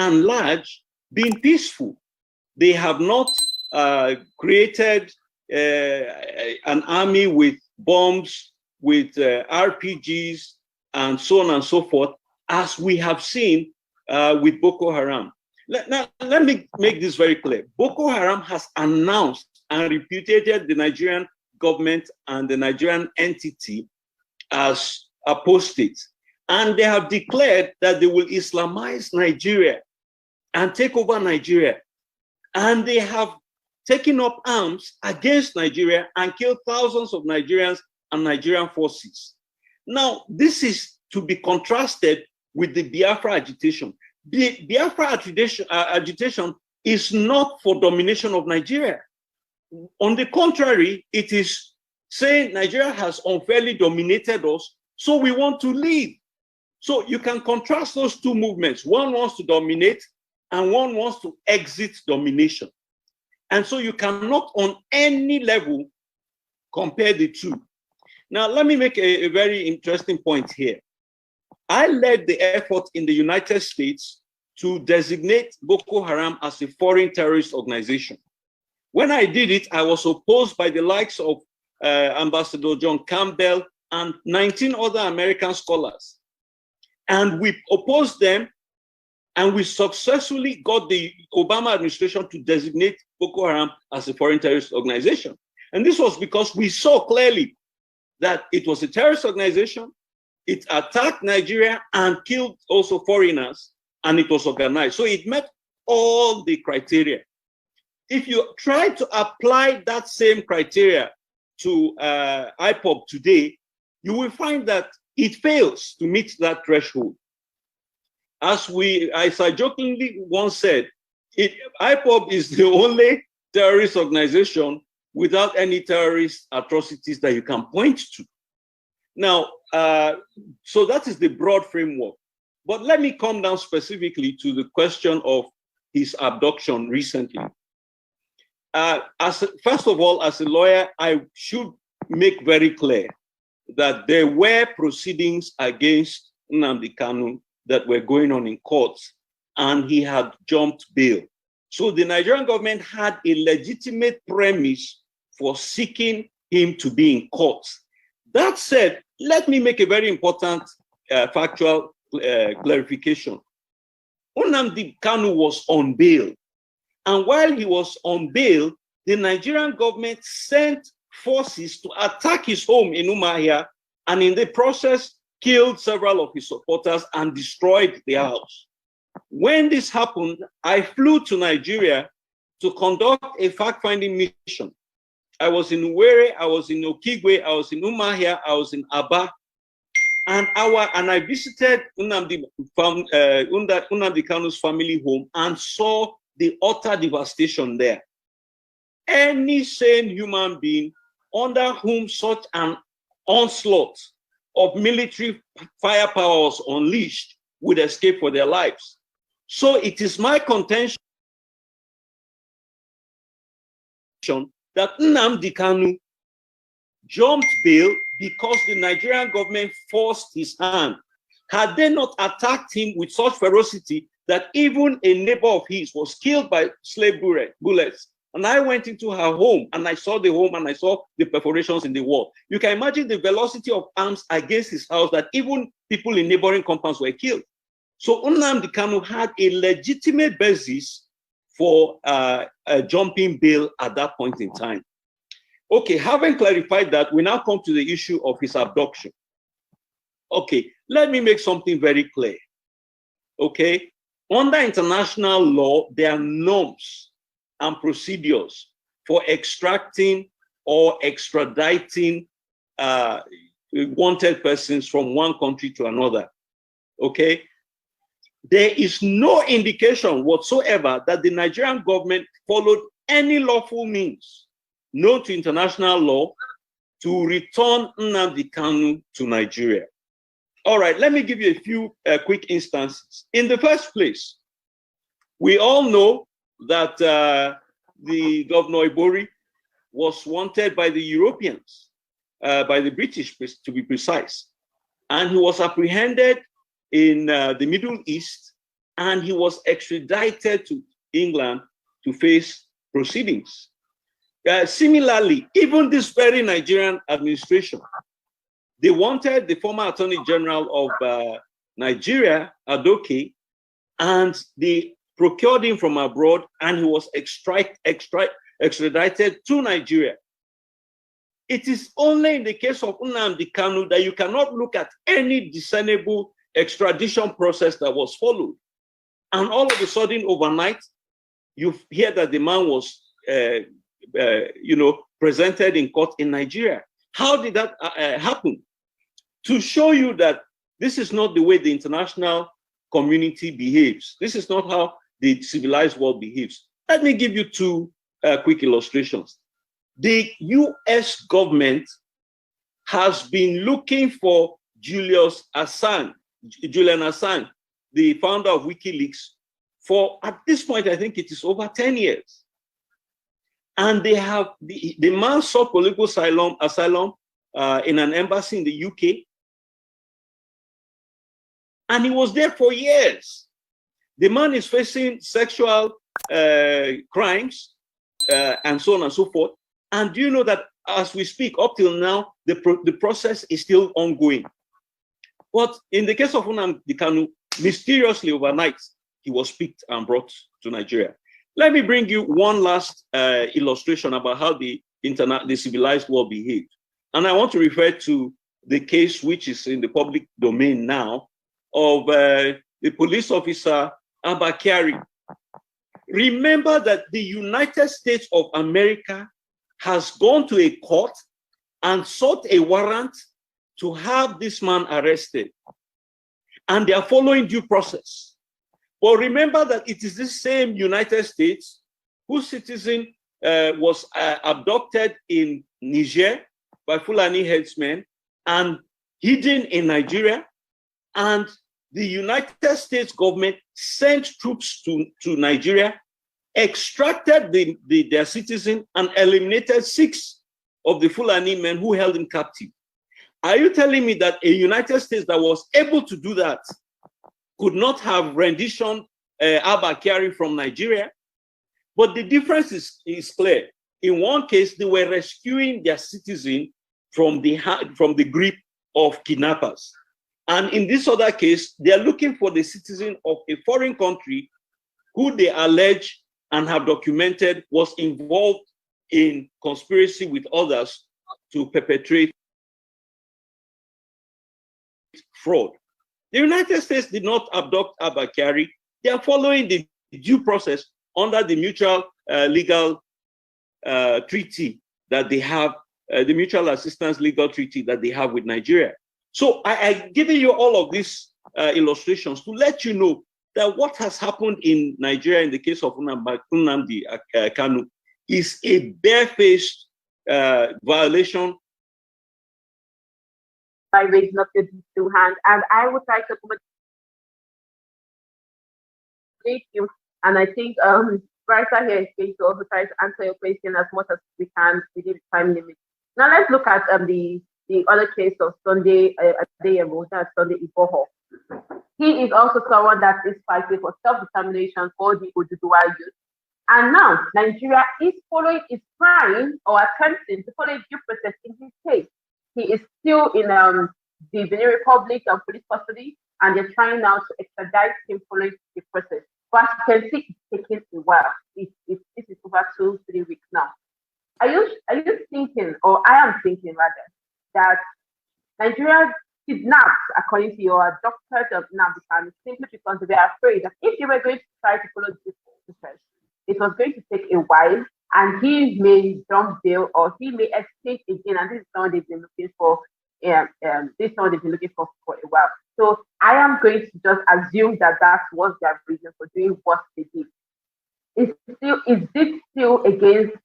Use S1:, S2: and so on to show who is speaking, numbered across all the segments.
S1: and large, been peaceful. They have not created an army with bombs, with RPGs, and so on and so forth, as we have seen with Boko Haram. Let me make this very clear. Boko Haram has announced and repudiated the Nigerian government and the Nigerian entity as apostates. And they have declared that they will Islamize Nigeria and take over Nigeria. And they have taken up arms against Nigeria and killed thousands of Nigerians and Nigerian forces. Now, this is to be contrasted with the Biafra agitation. The Biafra agitation is not for domination of Nigeria. On the contrary, it is saying Nigeria has unfairly dominated us, so we want to leave. So you can contrast those two movements. One wants to dominate and one wants to exit domination. And so you cannot on any level compare the two. Now, let me make a very interesting point here. I led the effort in the United States to designate Boko Haram as a foreign terrorist organization. When I did it, I was opposed by the likes of Ambassador John Campbell and 19 other American scholars. And we opposed them, and we successfully got the Obama administration to designate Boko Haram as a foreign terrorist organization. And this was because we saw clearly that it was a terrorist organization, it attacked Nigeria and killed also foreigners, and it was organized. So it met all the criteria. If you try to apply that same criteria to IPOB today, you will find that it fails to meet that threshold. As I jokingly once said, IPOB is the only terrorist organization without any terrorist atrocities that you can point to. Now, so that is the broad framework. But let me come down specifically to the question of his abduction recently. First of all, as a lawyer, I should make very clear that there were proceedings against Nnamdi Kanu that were going on in courts, and he had jumped bail. So the Nigerian government had a legitimate premise for seeking him to be in courts. That said, let me make a very important factual clarification. Nnamdi Kanu was on bail. And while he was on bail, the Nigerian government sent forces to attack his home in Umuahia, and in the process, killed several of his supporters and destroyed the house. When this happened, I flew to Nigeria to conduct a fact-finding mission. I was in Uwere, I was in Okigwe, I was in Umuahia, I was in Aba, and I visited Nnamdi Kanu's family home and saw the utter devastation there. Any sane human being under whom such an onslaught of military firepower was unleashed would escape for their lives. So it is my contention that Nnamdi Kanu jumped bail because the Nigerian government forced his hand. Had they not attacked him with such ferocity that even a neighbor of his was killed by slave bullets, and I went into her home and I saw the home and I saw the perforations in the wall. You can imagine the velocity of arms against his house that even people in neighboring compounds were killed. So Nnamdi Kanu had a legitimate basis for jumping bail at that point in time. Okay, having clarified that, we now come to the issue of his abduction. Okay, let me make something very clear. Okay, under international law, there are norms and procedures for extracting or extraditing wanted persons from one country to another. Okay, there is no indication whatsoever that the Nigerian government followed any lawful means known to international law to return Nnamdi Kanu to Nigeria. All right, let me give you a few quick instances. In the first place, we all know that the Governor Ibori was wanted by the Europeans, by the British to be precise, and he was apprehended in the Middle East and he was extradited to England to face proceedings. Similarly, even this very Nigerian administration, they wanted the former Attorney General of Nigeria, H0T, and they procured him from abroad, and he was extradited to Nigeria. It is only in the case of Nnamdi Kanu that you cannot look at any discernible extradition process that was followed. And all of a sudden, overnight, you hear that the man was, presented in court in Nigeria. How did that happen? To show you that this is not the way the international community behaves. This is not how the civilized world behaves. Let me give you two quick illustrations. The US government has been looking for Julian Assange, the founder of WikiLeaks, for, at this point, I think it is over 10 years. And they have, the man sought political asylum in an embassy in the UK. And he was there for years. The man is facing sexual crimes and so on and so forth. And do you know that as we speak, up till now, the process is still ongoing. But in the case of Nnamdi Kanu, mysteriously overnight, he was picked and brought to Nigeria. Let me bring you one last illustration about how the civilized world behaved. And I want to refer to the case which is in the public domain now of the police officer Abba Kyari. Remember that the United States of America has gone to a court and sought a warrant to have this man arrested. And they are following due process. But remember that it is the same United States whose citizen was abducted in Niger by Fulani headsmen and hidden in Nigeria. And the United States government sent troops to Nigeria, extracted their citizen, and eliminated 6 of the Fulani men who held him captive. Are you telling me that a United States that was able to do that could not have renditioned Abba Kyari from Nigeria? But the difference is clear. In one case, they were rescuing their citizen from the grip of kidnappers. And in this other case, they are looking for the citizen of a foreign country who they allege and have documented was involved in conspiracy with others to perpetrate fraud. The United States did not abduct Abba Kyari. They are following the due process under the mutual legal treaty that they have, the mutual assistance legal treaty that they have with Nigeria. So I've given you all of these illustrations to let you know that what has happened in Nigeria in the case of Nnamdi Kanu is a barefaced violation.
S2: By raising up your two hands, and I would try to accommodate you. And I think Writer here is going to also try to answer your question as much as we can within the time limit. Now let's look at the other case of Sunday Adeyemo, that's Sunday Igboho. He is also someone that is fighting for self-determination for the Oduduwa youth. And now Nigeria is trying or attempting to follow due process in his case. He is still in the Benin Republic of police custody, and they're trying now to extradite him following the process. But as you can see, it's taking a while. This is over 2-3 weeks now. Are you thinking, or I am thinking rather, that Nigeria kidnapped, according to your doctor of Nnamdi Kanu, simply because they are afraid that if they were going to try to follow this process, it was going to take a while, and he may jump bail or he may escape again, and this is someone they've been looking for. This is someone they've been looking for a while. So I am going to just assume that that was their reason for doing what they did. Is this still against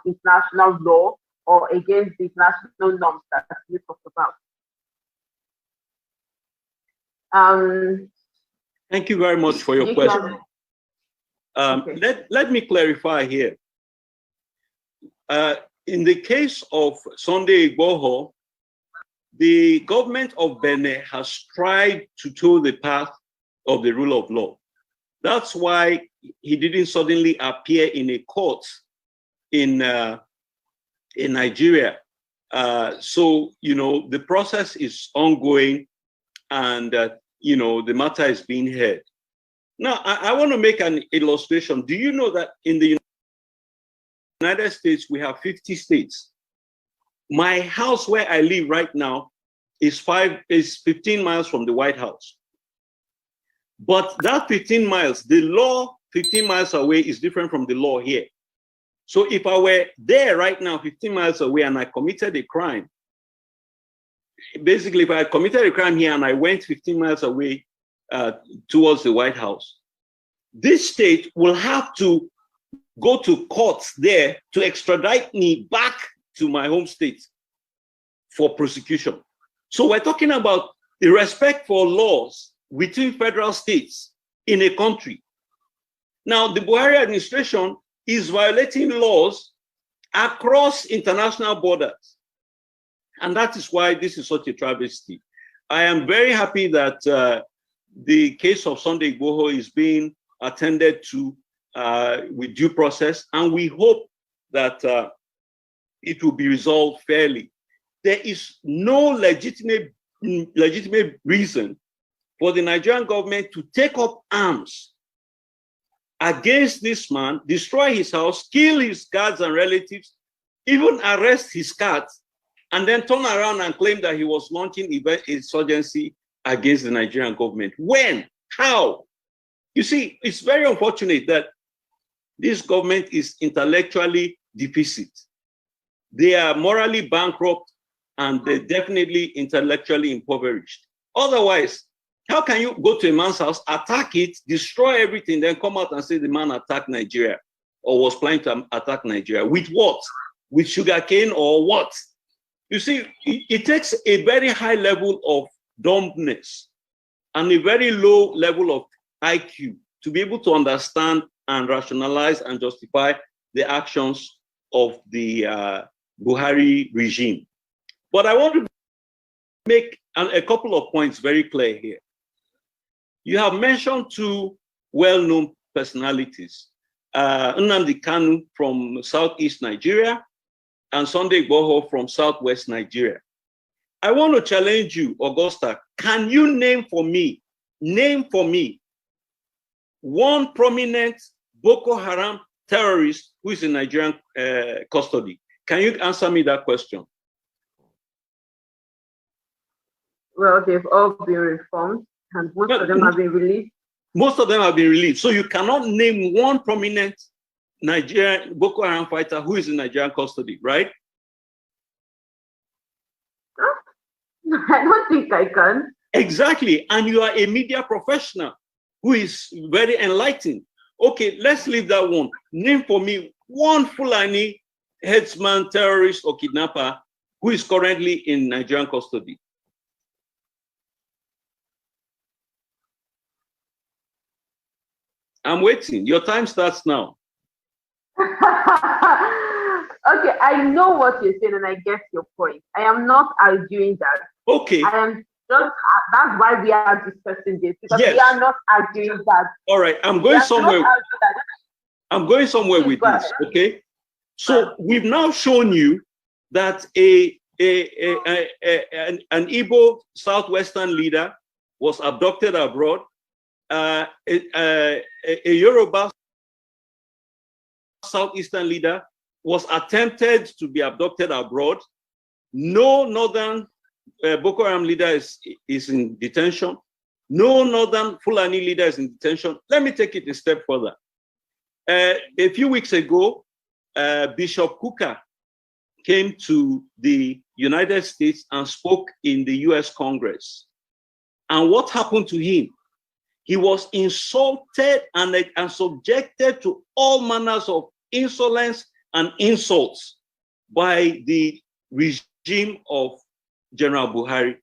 S2: international law or against the international norms that you talked about?
S1: Thank you very much for your question. Okay. Let me clarify here. In the case of Sunday Igboho, the government of Benin has tried to toe the path of the rule of law. That's why he didn't suddenly appear in a court in Nigeria. So, the process is ongoing, and, the matter is being heard. Now, I want to make an illustration. Do you know that in the United States, we have 50 states? My house where I live right now is 15 miles from the White House. But that 15 miles, the law 15 miles away is different from the law here. So if I were there right now, 15 miles away, and I committed a crime, basically, if I committed a crime here and I went 15 miles away towards the White House, this state will have to go to courts there to extradite me back to my home state for prosecution. So we're talking about the respect for laws between federal states in a country. Now, the Buhari administration is violating laws across international borders. And that is why this is such a travesty. I am very happy that the case of Sunday Igboho is being attended to with due process, and we hope that it will be resolved fairly. There is no legitimate reason for the Nigerian government to take up arms against this man, destroy his house, kill his guards and relatives, even arrest his cats, and then turn around and claim that he was launching insurgency against the Nigerian government. When? How? You see, it's very unfortunate that this government is intellectually deficient. They are morally bankrupt, and they're definitely intellectually impoverished. Otherwise, how can you go to a man's house, attack it, destroy everything, then come out and say the man attacked Nigeria or was planning to attack Nigeria? With what? With sugarcane or what? You see, it takes a very high level of dumbness and a very low level of IQ to be able to understand and rationalize and justify the actions of the Buhari regime. But I want to make a couple of points very clear here. You have mentioned two well-known personalities, Nnamdi Kanu from Southeast Nigeria and Sunday Igboho from Southwest Nigeria. I want to challenge you, Augusta. Can you name for me one prominent Boko Haram terrorist who is in Nigerian custody? Can you answer me that question?
S2: Well, they've all been reformed, and most of them have been released.
S1: Most of them have been released. So you cannot name one prominent Nigerian Boko Haram fighter who is in Nigerian custody, right?
S2: I don't think I can.
S1: Exactly. And you are a media professional who is very enlightened. Okay, let's leave that one. Name for me one Fulani headsman, terrorist, or kidnapper who is currently in Nigerian custody. I'm waiting. Your time starts now.
S2: Okay, I know what you're saying, and I get your point. I am not arguing that.
S1: Okay.
S2: I am just, that's why we are discussing this, because we are not arguing that.
S1: All right, I'm going somewhere. I'm going somewhere with this, okay? So we've now shown you that an Igbo Southwestern leader was abducted abroad. A Yoruba Southeastern leader was attempted to be abducted abroad. No northern Boko Haram leader is in detention. No northern Fulani leader is in detention. Let me take it a step further. A few weeks ago, Bishop Kuka came to the United States and spoke in the US Congress. And what happened to him? He was insulted and subjected to all manners of insolence and insults by the regime of General Buhari.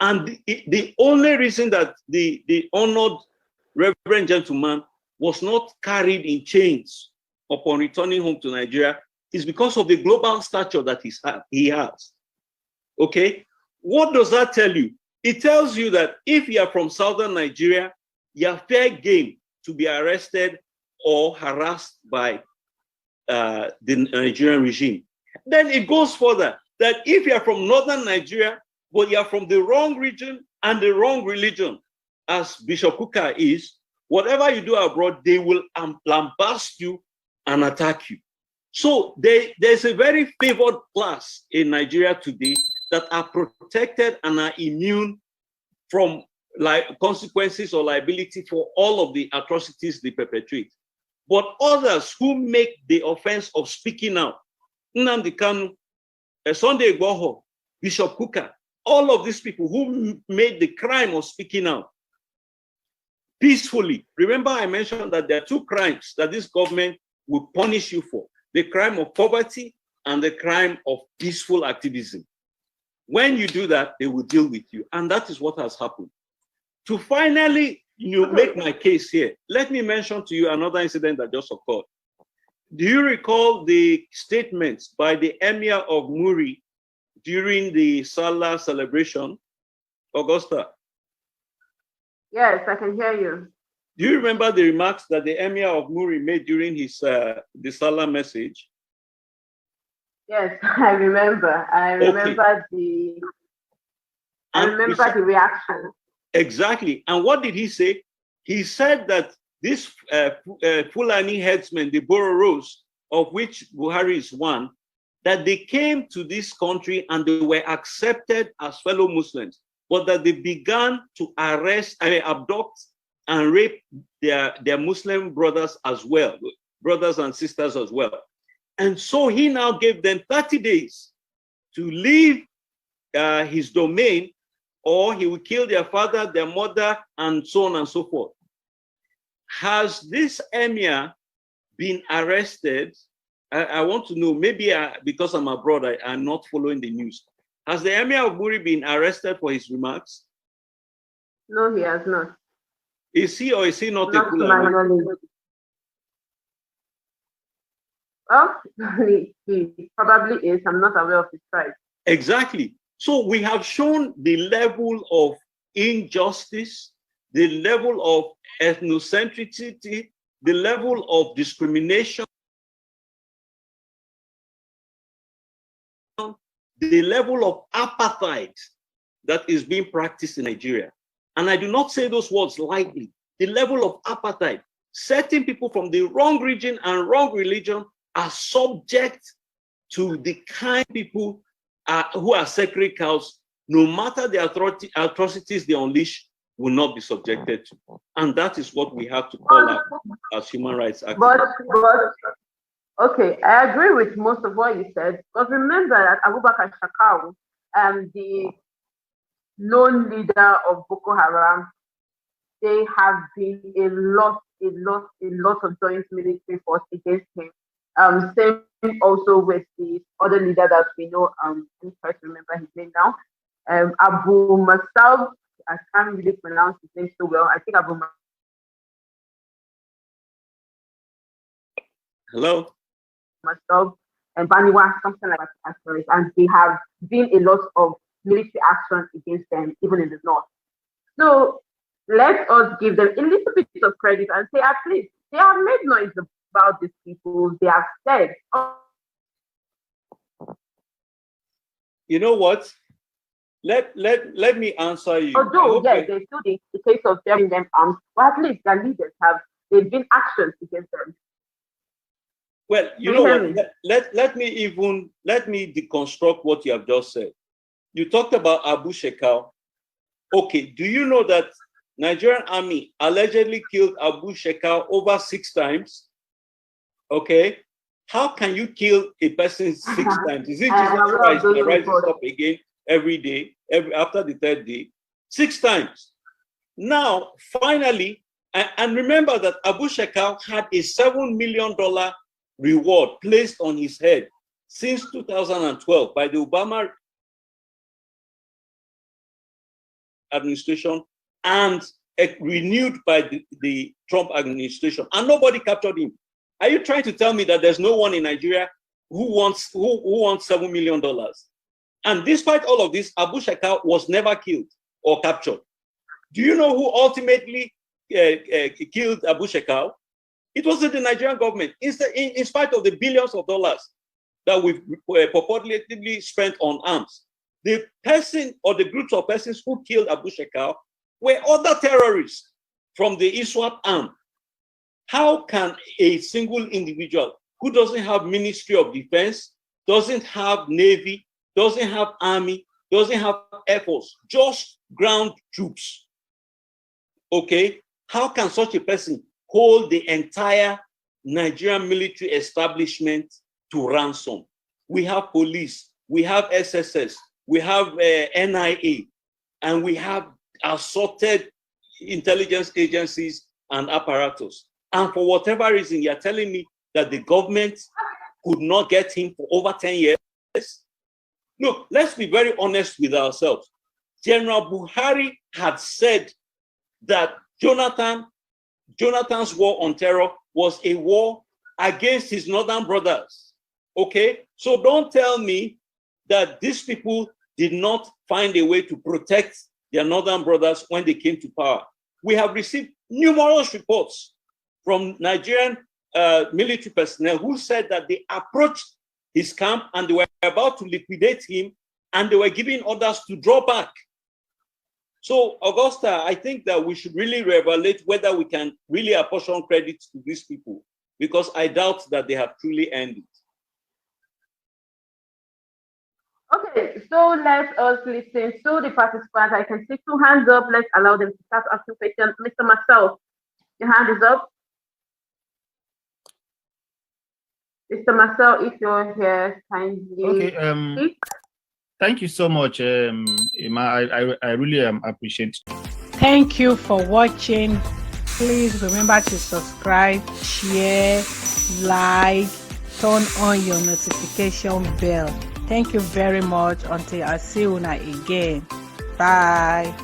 S1: And the only reason that the honored reverend gentleman was not carried in chains upon returning home to Nigeria is because of the global stature that he has. Okay? What does that tell you? It tells you that if you are from southern Nigeria, you are fair game to be arrested or harassed by the Nigerian regime. Then it goes further that if you are from northern Nigeria, but you are from the wrong region and the wrong religion, as Bishop Kuka is, whatever you do abroad, they will lambast you and attack you. So there's a very favored class in Nigeria today that are protected and are immune from consequences or liability for all of the atrocities they perpetrate. But others who make the offense of speaking out, Nnamdi Kanu, Sunday Igboho, Bishop Kuka, all of these people who made the crime of speaking out peacefully. Remember, I mentioned that there are two crimes that this government will punish you for: the crime of poverty and the crime of peaceful activism. When you do that, they will deal with you. And that is what has happened. To finally make my case here, let me mention to you another incident that just occurred. Do you recall the statements by the Emir of Muri during the Salah celebration? Augusta?
S2: Yes, I can hear you.
S1: Do you remember the remarks that the Emir of Muri made during his the Salah message?
S2: Yes, I remember. I remember the reaction.
S1: Exactly. And what did he say? He said that this Fulani headsmen, the Bororos, of which Buhari is one, that they came to this country and they were accepted as fellow Muslims, but that they began to abduct and rape their Muslim brothers as well, brothers and sisters as well. And so he now gave them 30 days to leave his domain, or he will kill their father, their mother, and so on and so forth. Has this emir been arrested? I want to know, maybe because I'm abroad, I'm not following the news. Has the emir of Muri been arrested for his remarks?
S2: No, he has not.
S1: Is he or is he not
S2: a Fulani? Well, he probably is. I'm not aware of his tribe.
S1: Exactly. So we have shown the level of injustice, the level of ethnocentricity, the level of discrimination, the level of apartheid that is being practiced in Nigeria. And I do not say those words lightly. The level of apartheid, certain people from the wrong region and wrong religion are subject to the kind of people who are sacred cows, no matter the atrocities they unleash, will not be subjected to. And that is what we have to call out as human rights activists.
S2: But okay, I agree with most of what you said. But remember that Abubakar Shakau, the known leader of Boko Haram, they have been a lot of joint military force against him. Same also with the other leader that we know, I'm trying to remember his name now. Abu Masab, I can't really pronounce his name so well. I think Abu Masab.
S1: Hello?
S2: Masab and Baniwa, something like that. And they have been a lot of military action against them, even in the north. So let us give them a little bit of credit and say, at least they have made noise about these people. They have said,
S1: you know what? Let me answer you.
S2: Although, yes, there's still the case of bearing them arms, but at least their leaders they've been actions against them.
S1: Well, you know what? Let me deconstruct what you have just said. You talked about Abu Shekau. Okay, do you know that Nigerian army allegedly killed Abu Shekau over 6 times? Okay, how can you kill a person 6 times? Is it Jesus Christ that rises up again every day, after the 3rd day? 6 times. Now, finally, and remember that Abu Shekau had a $7 million reward placed on his head since 2012 by the Obama administration and renewed by the Trump administration, and nobody captured him. Are you trying to tell me that there's no one in Nigeria who wants $7 million? And despite all of this, Abu Shekau was never killed or captured. Do you know who ultimately killed Abu Shekau? It wasn't the Nigerian government. Instead, in spite of the billions of dollars that we've purportedly spent on arms, the person or the groups of persons who killed Abu Shekau were other terrorists from the ISWAP arm. How can a single individual who doesn't have Ministry of Defense, doesn't have Navy, doesn't have Army, doesn't have Air Force, just ground troops, okay? How can such a person hold the entire Nigerian military establishment to ransom? We have police, we have SSS, we have NIA, and we have assorted intelligence agencies and apparatus. And for whatever reason, you're telling me that the government could not get him for over 10 years? Look, let's be very honest with ourselves. General Buhari had said that Jonathan's war on terror was a war against his northern brothers. Okay? So don't tell me that these people did not find a way to protect their northern brothers when they came to power. We have received numerous reports from Nigerian military personnel who said that they approached his camp and they were about to liquidate him and they were giving orders to draw back. So, Augusta, I think that we should really reevaluate whether we can really apportion credit to these people, because I doubt that they have truly earned it.
S2: Okay, so let us listen to the participants. I can see 2 hands up. Let's allow them to start asking questions. Mr. Marcel, your hand is up. Mr. Marcel, if you're here, kindly.
S3: Okay. Thank you so much, Emma. I really appreciate it.
S4: Thank you for watching. Please remember to subscribe, share, like, turn on your notification bell. Thank you very much. Until I see you again. Bye.